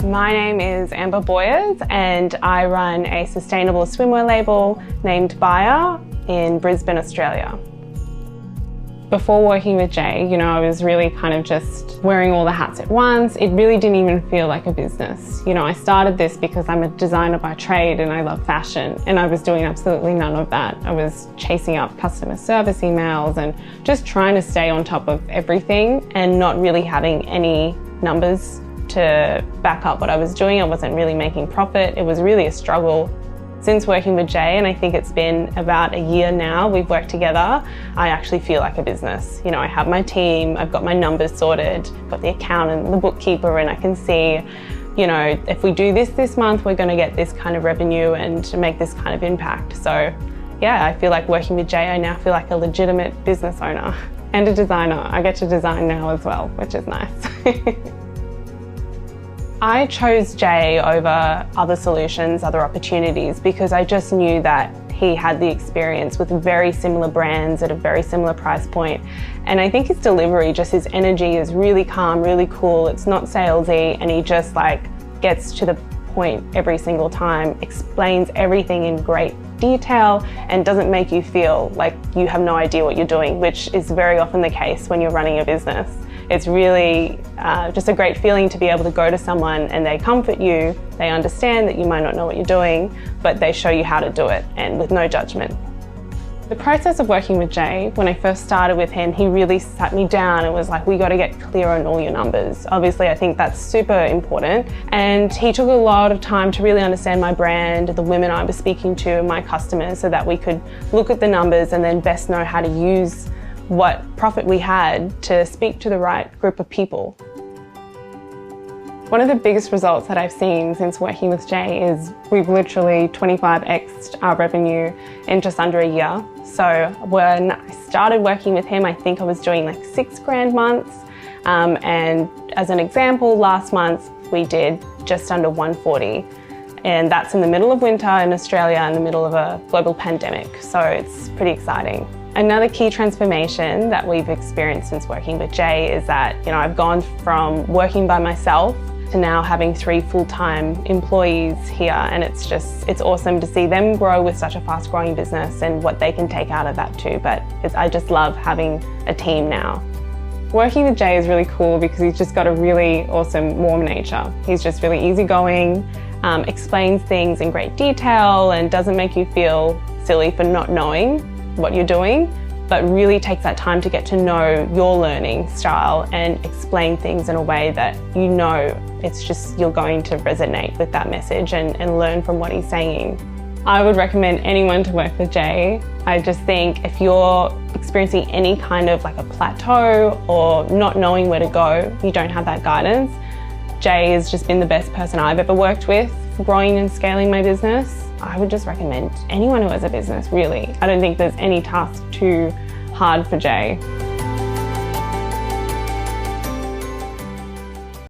My name is Amber Boyers and I run a sustainable swimwear label named BAIIA in Brisbane, Australia. Before working with Jay, I was really kind of just wearing all the hats at once. It really didn't even feel like a business. I started this because I'm a designer by trade and I love fashion, and I was doing absolutely none of that. I was chasing up customer service emails and just trying to stay on top of everything and not really having any numbers to back up what I was doing. I wasn't really making profit. It was really a struggle. Since working with Jay, and I think it's been about a year now, we've worked together, I actually feel like a business. I have my team, I've got my numbers sorted, I've got the accountant, the bookkeeper, and I can see, if we do this month, we're going to get this kind of revenue and make this kind of impact. So yeah, I feel like working with Jay, I now feel like a legitimate business owner and a designer. I get to design now as well, which is nice. I chose Jay over other solutions, other opportunities, because I just knew that he had the experience with very similar brands at a very similar price point. And I think his delivery, just his energy is really calm, really cool. It's not salesy, and he just gets to the point every single time, explains everything in great detail and doesn't make you feel like you have no idea what you're doing, which is very often the case when you're running a business. It's really just a great feeling to be able to go to someone and they comfort you, they understand that you might not know what you're doing, but they show you how to do it, and with no judgment. The process of working with Jay, when I first started with him, he really sat me down and was like, we got to get clear on all your numbers. Obviously, I think that's super important. And he took a lot of time to really understand my brand, the women I was speaking to, and my customers, so that we could look at the numbers and then best know how to use what profit we had to speak to the right group of people. One of the biggest results that I've seen since working with Jay is we've literally 25x'd our revenue in just under a year. So when I started working with him, I think I was doing like $6,000 months. And as an example, last month we did just under 140. And that's in the middle of winter in Australia, in the middle of a global pandemic. So it's pretty exciting. Another key transformation that we've experienced since working with Jay is that, I've gone from working by myself to now having 3 full-time employees here, and it's awesome to see them grow with such a fast-growing business and what they can take out of that too. But I just love having a team now. Working with Jay is really cool because he's just got a really awesome, warm nature. He's just really easygoing, explains things in great detail, and doesn't make you feel silly for not knowing what you're doing, but really takes that time to get to know your learning style and explain things in a way that you're going to resonate with that message and learn from what he's saying. I would recommend anyone to work with Jay. I just think if you're experiencing any kind of a plateau or not knowing where to go, you don't have that guidance, Jay has just been the best person I've ever worked with for growing and scaling my business. I would just recommend anyone who has a business, really. I don't think there's any task too hard for Jay.